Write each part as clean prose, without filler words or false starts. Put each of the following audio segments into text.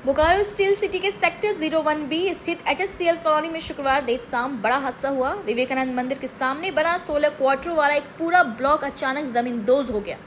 Bokaro steel city के sector 01B स्थित HSCL colony में शुक्रवार देर शाम बड़ा हादसा हुआ। विवेकानंद मंदिर के सामने बना 16 क्वार्टरों वाला एक पूरा ब्लॉक अचानक जमींदोज हो गया,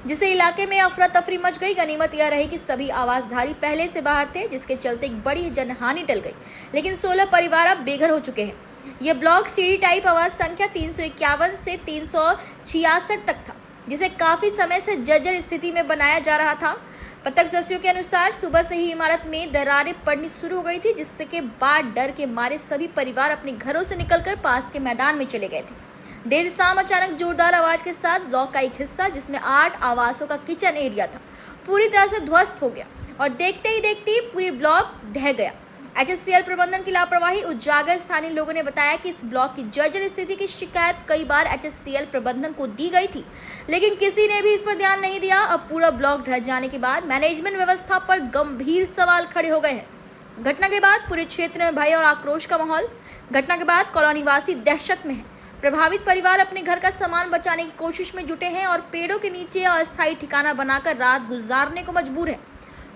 जिससे इलाके में अफरा तफरी मच गई। गनीमत यह रही कि सभी आवासधारी पहले से बाहर थे, जिसके चलते एक बड़ी जनहानि टल गई, लेकिन 16 परिवार अब बेघर हो चुके हैं। यह ब्लॉक सीढ़ी टाइप आवास संख्या 351 से 366 तक था, जिसे काफी समय से जर्जर स्थिति में बनाया जा रहा था। प्रत्यक्षदर्शियों के अनुसार सुबह से ही इमारत में दरारें पड़नी शुरू हो गई थी, जिसके बाद डर के मारे सभी परिवार अपने घरों से निकलकर पास के मैदान में चले गए थे। देर शाम अचानक जोरदार आवाज के साथ ब्लॉक का एक हिस्सा, जिसमें 8 आवासों का किचन एरिया था, पूरी तरह से ध्वस्त हो गया और देखते ही पूरी ब्लॉक ढह गया। HSCL प्रबंधन की लापरवाही उजागर। स्थानीय लोगों ने बताया कि इस ब्लॉक की जर्जर स्थिति की शिकायत कई बार HSCL प्रबंधन को दी गई थी, लेकिन किसी ने भी इस पर ध्यान नहीं दिया। अब पूरा ब्लॉक ढह जाने के बाद मैनेजमेंट व्यवस्था पर गंभीर सवाल खड़े हो गए हैं। घटना के बाद पूरे क्षेत्र में भय और आक्रोश का माहौल। घटना के बाद कॉलोनी वासी दहशत में है। प्रभावित परिवार अपने घर का सामान बचाने की कोशिश में जुटे हैं और पेड़ों के नीचे अस्थायी ठिकाना बनाकर रात गुजारने को मजबूर है।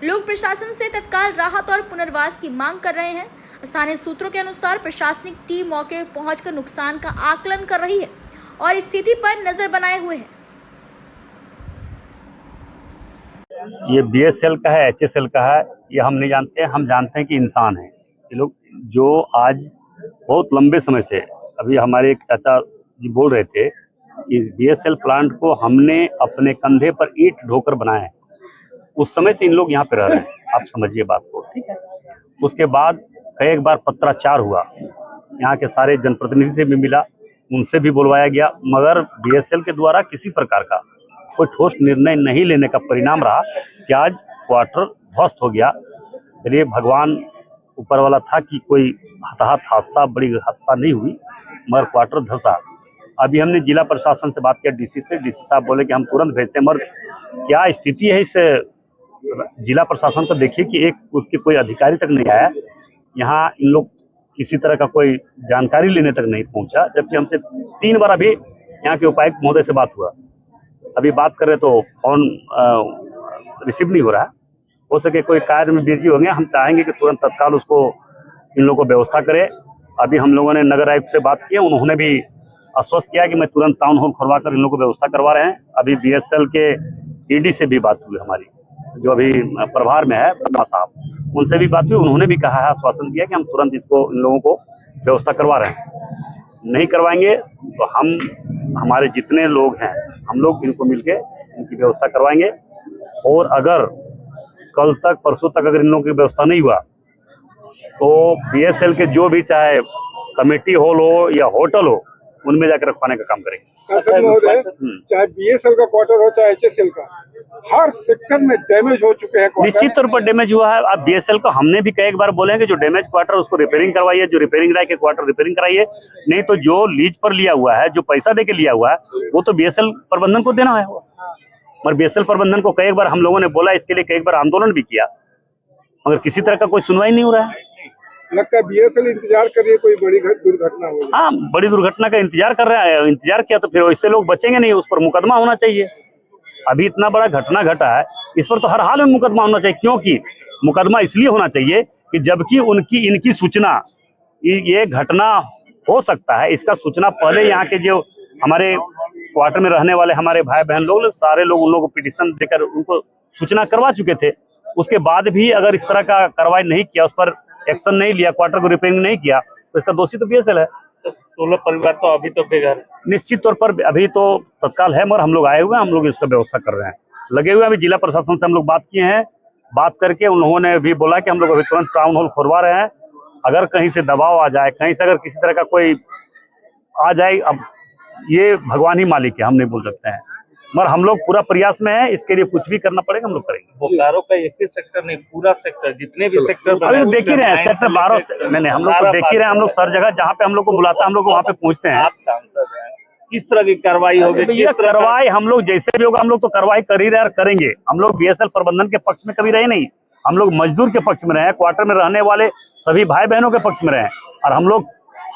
लोग प्रशासन से तत्काल राहत और पुनर्वास की मांग कर रहे हैं। स्थानीय सूत्रों के अनुसार प्रशासनिक टीम मौके पर पहुंचकर नुकसान का आकलन कर रही है और स्थिति पर नजर बनाए हुए है। ये BSL का है, HSL का है, ये हम नहीं जानते। हम जानते हैं कि इंसान है ये लोग, जो आज बहुत लंबे समय से, अभी हमारे एक चाचा जी बोल रहे थे, इस BSL प्लांट को हमने अपने कंधे पर ईंट ढोकर बनाया है। उस समय से इन लोग यहाँ पे रह रहे हैं, आप समझिए बात को, ठीक है। उसके बाद कई बार पत्राचार हुआ, यहाँ के सारे जनप्रतिनिधि से भी मिला, उनसे भी बुलवाया गया, मगर BSL के द्वारा किसी प्रकार का कोई ठोस निर्णय नहीं लेने का परिणाम रहा कि आज क्वार्टर ध्वस्त हो गया। चलिए, भगवान ऊपर वाला था कि कोई हताहत हादसा, बड़ी हादसा नहीं हुई, मगर क्वार्टर धंसा। अभी हमने जिला प्रशासन से बात किया, DC से। DC साहब बोले कि हम तुरंत भेजते हैं, मगर क्या स्थिति है इस जिला प्रशासन को देखिए कि एक उसके कोई अधिकारी तक नहीं आया यहाँ। इन लोग किसी तरह का कोई जानकारी लेने तक नहीं पहुंचा, जबकि हमसे 3 बार अभी यहाँ के उपायुक्त महोदय से बात हुआ। अभी बात कर रहे तो फोन रिसीव नहीं हो रहा है। हो सके कोई कार्य में बिजी होंगे। हम चाहेंगे कि तुरंत तत्काल उसको इन लोगों को व्यवस्था करे। अभी हम लोगों ने नगर आयुक्त से बात की, उन्होंने भी आश्वस्त किया कि मैं तुरंत टाउन हॉल खुलवा कर इन लोगों को व्यवस्था करवा रहे हैं। अभी BSL के ED से भी बात हुई हमारी, जो अभी प्रभार में है, वर्मा साहब, उनसे भी बात हुई। उन्होंने भी कहा है, आश्वासन दिया कि हम तुरंत इसको इन लोगों को व्यवस्था करवा रहे हैं। नहीं करवाएंगे तो हम, हमारे जितने लोग हैं, हम लोग इनको मिलके इनकी व्यवस्था करवाएंगे। और अगर कल तक, परसों तक अगर इन लोगों की व्यवस्था नहीं हुआ तो BSL के जो भी, चाहे कमेटी हॉल हो या होटल हो, उनमें जाकर रखवाने का काम करेंगे। चाहे BSL का क्वार्टर हो चाहे HSL का, हर सेक्टर में डैमेज हो चुके हैं। निश्चित तौर पर डैमेज हुआ है। अब BSL को हमने भी कई बार बोले हैं कि जो डैमेज क्वार्टर उसको रिपेयरिंग करवाइए, जो रिपेयरिंग रहा है क्वार्टर रिपेयरिंग कराइए। नहीं तो जो लीज पर लिया हुआ है, जो पैसा दे के लिया हुआ है, वो तो BSL प्रबंधन को देना है। मगर BSL प्रबंधन को कई बार हम लोगों ने बोला, इसके लिए कई बार आंदोलन भी किया, मगर किसी तरह का कोई सुनवाई नहीं हो रहा है। लगता है BSL इंतजार कर रही है कोई बड़ी दुर्घटना हो। हाँ, बड़ी दुर्घटना का इंतजार कर रहा है। इंतजार किया तो फिर इससे लोग बचेंगे नहीं, उस पर मुकदमा होना चाहिए। अभी इतना बड़ा घटना घटा है, इस पर तो हर हाल में मुकदमा होना चाहिए। क्योंकि मुकदमा इसलिए होना चाहिए कि जबकि इनकी सूचना, ये घटना हो सकता है, इसका सूचना पहले यहाँ के जो हमारे क्वार्टर में रहने वाले हमारे भाई बहन लोग, सारे लोग, उन लोगों को पिटीशन देकर उनको सूचना करवा चुके थे। उसके बाद भी अगर इस तरह का कार्रवाई नहीं किया, उस पर एक्शन नहीं लिया, क्वार्टर को रिपेयरिंग नहीं किया, तो इसका दोषी तो BSL है। 16 परिवार तो अभी तो बेघर, निश्चित तौर पर अभी तो तत्काल है, मगर हम लोग आए हुए हैं, हम लोग इसका व्यवस्था कर रहे हैं, लगे हुए हैं। अभी जिला प्रशासन से हम लोग बात किए हैं, बात करके उन लोगों ने भी बोला कि हम लोग अभी तुरंत टाउन हॉल खुलवा रहे हैं। अगर कहीं से दबाव आ जाए, कहीं से अगर किसी तरह का कोई आ जाए, अब ये भगवान ही मालिक है, हम नहीं बोल सकते हैं, मगर हम लोग पूरा प्रयास में है। इसके लिए कुछ भी करना पड़ेगा, हम लोग करेंगे। बोकारो का एक ही सेक्टर नहीं, पूरा सेक्टर, जितने भी सेक्टर अभी देख ही रहे हैं, सेक्टर 12 नहीं, हम लोग देख ही रहे हैं। हम लोग हर जगह जहाँ पे हम लोग को बुलाता है, हम लोग वहाँ पे पहुँचते हैं। आप सांसद हैं, किस तरह की कार्रवाई होगी? ये कार्रवाई हम लोग जैसे भी होगा, हम लोग तो कार्रवाई कर ही रहे और करेंगे। हम लोग BSL प्रबंधन के पक्ष में कभी रहे नहीं, हम लोग मजदूर के पक्ष में रहे, क्वार्टर में रहने वाले सभी भाई बहनों के पक्ष में रहे, और हम लोग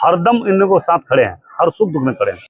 हरदम इन लोगों के साथ खड़े हैं, हर सुख दुख में खड़े हैं।